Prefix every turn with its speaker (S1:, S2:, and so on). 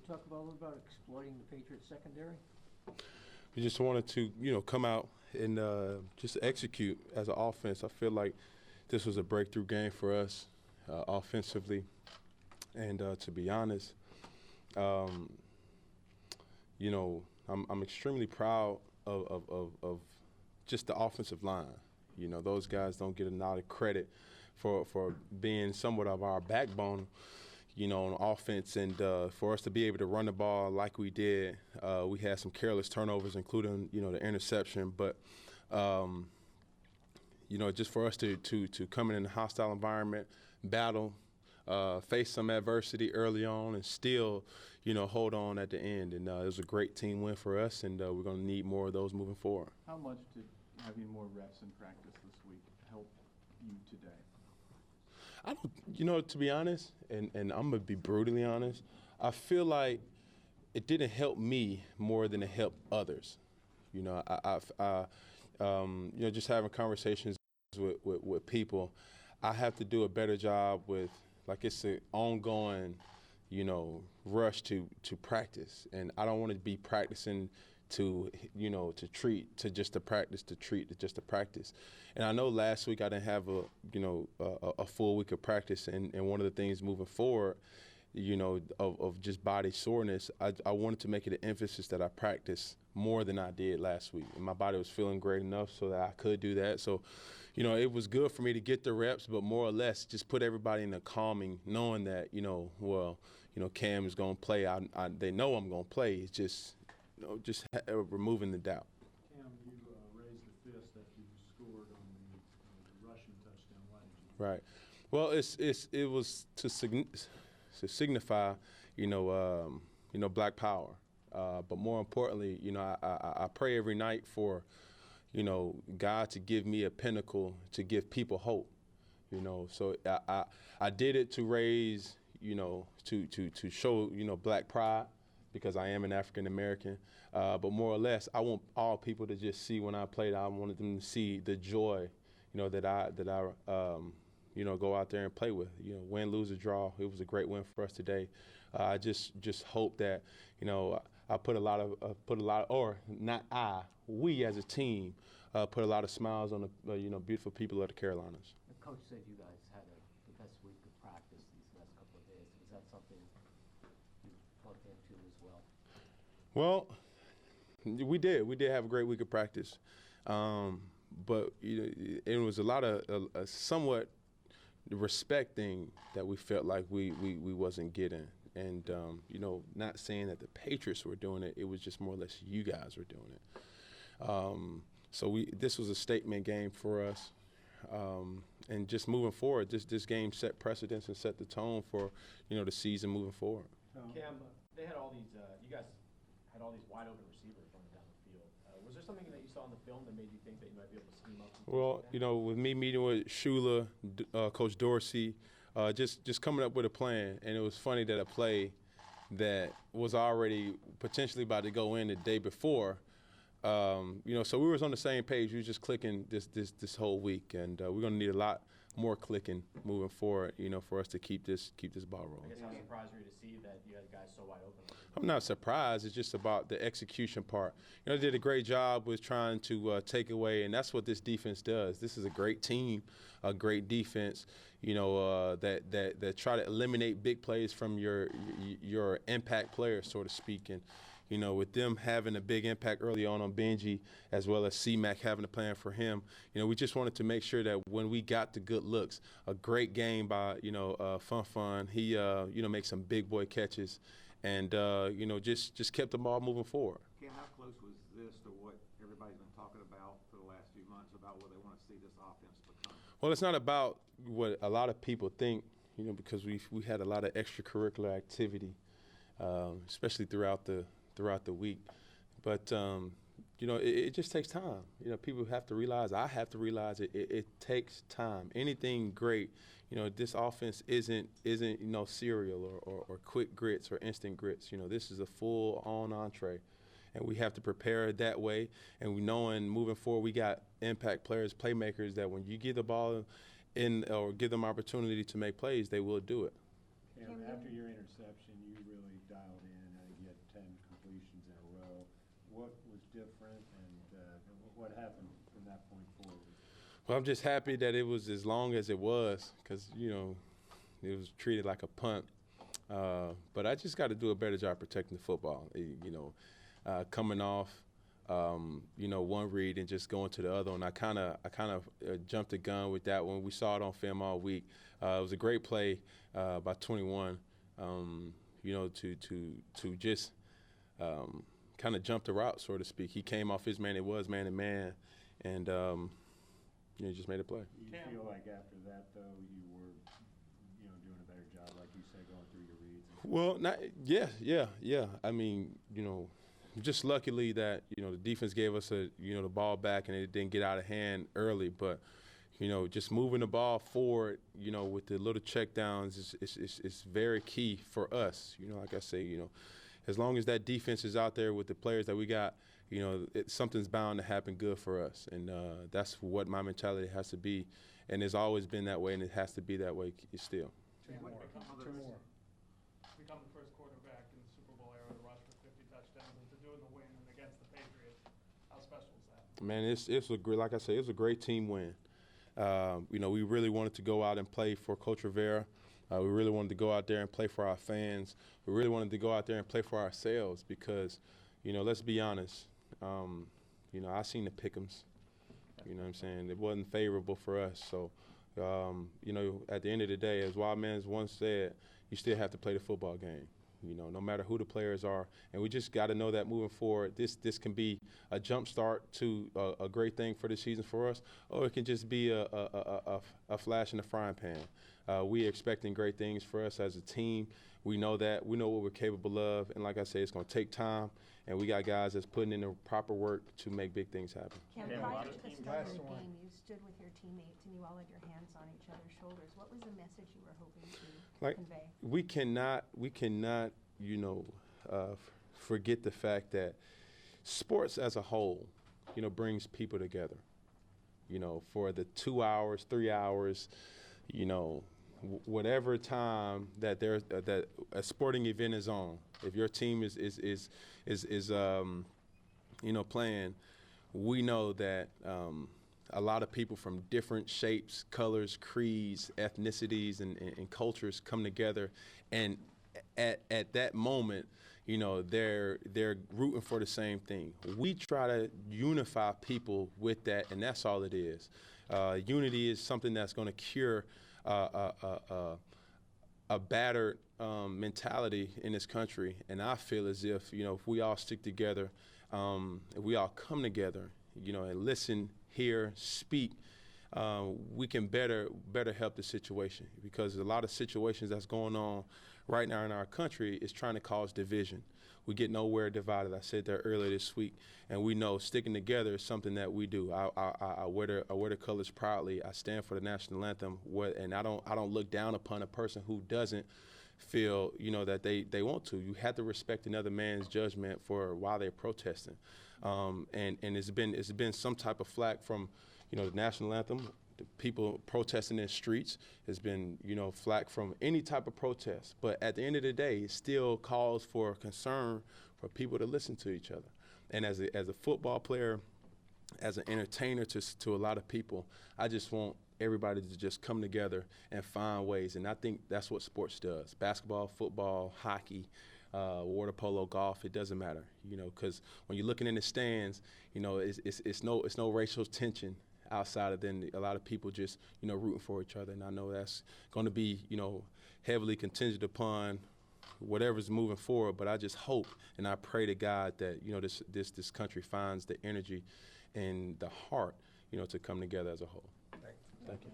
S1: talk a little about exploiting the Patriots secondary?
S2: We just wanted to, come out and just execute as an offense. I feel like this was a breakthrough game for us offensively. And to be honest, I'm extremely proud of just the offensive line. Those guys don't get a lot of credit for being somewhat of our backbone, on offense. And for us to be able to run the ball like we did, we had some careless turnovers, including, the interception. But, just for us to come in a hostile environment, battle, face some adversity early on, and still, hold on at the end. And it was a great team win for us, and we're going to need more of those moving forward.
S3: How much did having more reps in practice this week help you today?
S2: I don't, to be honest, and I'm going to be brutally honest, I feel like it didn't help me more than it helped others. Just having conversations with people, I have to do a better job with, like, it's an ongoing, rush to practice. And I don't want to be practicing to just to practice. And I know last week I didn't have a full week of practice. And one of the things moving forward, of just body soreness, I wanted to make it an emphasis that I practice more than I did last week. And my body was feeling great enough so that I could do that. So, it was good for me to get the reps, but more or less just put everybody in a calming, knowing that, Cam is going to play. They know I'm going to play. It's just, removing the doubt.
S4: Cam, you raised the fist that you scored on the rushing touchdown. Why did you?
S2: Right. Well, it was to signify, Black Power. But more importantly, I pray every night for, God to give me a pinnacle to give people hope. So I did it to raise, to show, Black pride, because I am an African American. But more or less, I want all people to just see when I played. I wanted them to see the joy, that I go out there and play with. Win, lose, or draw. It was a great win for us today. I just hope that, I put a lot of, or not I, we as a team, put a lot of smiles on the, beautiful people of the Carolinas.
S1: The coach said you guys had the best week of practice these last couple of days. Is that something you plugged into as well?
S2: Well, we did. We did have a great week of practice. But it was a lot of somewhat respecting that we felt like we wasn't getting. And, not saying that the Patriots were doing it. It was just more or less you guys were doing it. So this was a statement game for us. And just moving forward, this game set precedence and set the tone for, the season moving forward.
S5: Cam, they had all these, you guys had all these wide open receivers running down the field. Was there something that you saw in the film that made you think that you might be able to scheme up?
S2: Well, with me meeting with Shula, Coach Dorsey, just coming up with a plan, and it was funny that a play that was already potentially about to go in the day before, so we was on the same page. We was just clicking this whole week, and we're going to need a lot more clicking moving forward, for us to keep this ball rolling.
S5: I guess how surprised were you to see that you had guys so wide open?
S2: I'm not surprised. It's just about the execution part. They did a great job with trying to take away, and that's what this defense does. This is a great team, a great defense, that try to eliminate big plays from your impact players, so to speak. And, with them having a big impact early on Benji, as well as C-Mac having a plan for him, we just wanted to make sure that when we got the good looks, a great game by, Fun. He, makes some big boy catches and, just kept the ball moving forward.
S6: Ken, how close was this to what everybody's been talking about for the last few months about what they want to see this offense become?
S2: Well, it's not about what a lot of people think, because we had a lot of extracurricular activity, especially throughout the week. But, it just takes time. People have to realize, I have to realize it takes time. Anything great, this offense isn't cereal or quick grits or instant grits. This is a full-on entree. And we have to prepare it that way. And we know, in moving forward, we got impact players, playmakers, that when you give the ball in or give them opportunity to make plays, they will do it.
S4: Cam, after your interception, you really dialed in. completions in a row. What was different, and what happened from that point forward?
S2: Well, I'm just happy that it was as long as it was, because it was treated like a punt. But I just got to do a better job protecting the football. Coming off, one read and just going to the other one. I kind of jumped the gun with that one. We saw it on film all week. It was a great play by 21. To just kind of jump the route, so to speak. He came off his man. It was man to man, and he just made a play.
S4: Do you feel like after that, though, you were, doing a better job, like you say, going through your reads?
S2: Well, yeah. I mean, just luckily that the defense gave us the ball back and it didn't get out of hand early, but just moving the ball forward, with the little check downs is very key for us. Like I say, as long as that defense is out there with the players that we got, something's bound to happen good for us, and that's what my mentality has to be, and it's always been that way, and it has to be that way still.
S7: Two more. Become the first quarterback in the Super Bowl era to rush for 50 touchdowns, and to do it in the win and against the Patriots. How special is that?
S2: Man, it's a great, like I say, it's a great team win. We really wanted to go out and play for Coach Rivera. We really wanted to go out there and play for our fans. We really wanted to go out there and play for ourselves because, let's be honest. I seen the pick'ems. You know what I'm saying? It wasn't favorable for us. So, at the end of the day, as Wild Man's once said, you still have to play the football game. No matter who the players are, and we just got to know that moving forward, this can be a jump start to a great thing for the season for us, or it can just be a flash in the frying pan. We're expecting great things for us as a team. We know that. We know what we're capable of, and like I say, it's going to take time, and we got guys that's putting in the proper work to make big things happen.
S8: Cam, prior to the start of the game, you stood with your teammates and you all had your hands on each other's shoulders. What was the message you were hoping to convey?
S2: We cannot, forget the fact that sports as a whole, brings people together. For the 2 hours, 3 hours, whatever time that that a sporting event is on. If your team is playing, we know that a lot of people from different shapes, colors, creeds, ethnicities, and cultures come together, and at that moment, they're rooting for the same thing. We try to unify people with that, and that's all it is. Unity is something that's going to cure a battered mentality in this country, and I feel as if if we all stick together, if we all come together, and listen, hear, speak, we can better help the situation, because a lot of situations that's going on right now in our country is trying to cause division. We get nowhere divided. I said that earlier this week, and we know sticking together is something that we do. I wear the colors proudly. I stand for the national anthem, and I don't look down upon a person who doesn't feel that they want to. You have to respect another man's judgment for why they're protesting, and it's been some type of flack from the national anthem. The people protesting in the streets has been, flack from any type of protest. But at the end of the day, it still calls for concern for people to listen to each other. And as a football player, as an entertainer to a lot of people, I just want everybody to just come together and find ways. And I think that's what sports does. Basketball, football, hockey, water polo, golf, it doesn't matter, because when you're looking in the stands, it's no racial tension outside of then a lot of people just, rooting for each other. And I know that's going to be, heavily contingent upon whatever's moving forward. But I just hope and I pray to God that, this country finds the energy and the heart, to come together as a whole. Thank you.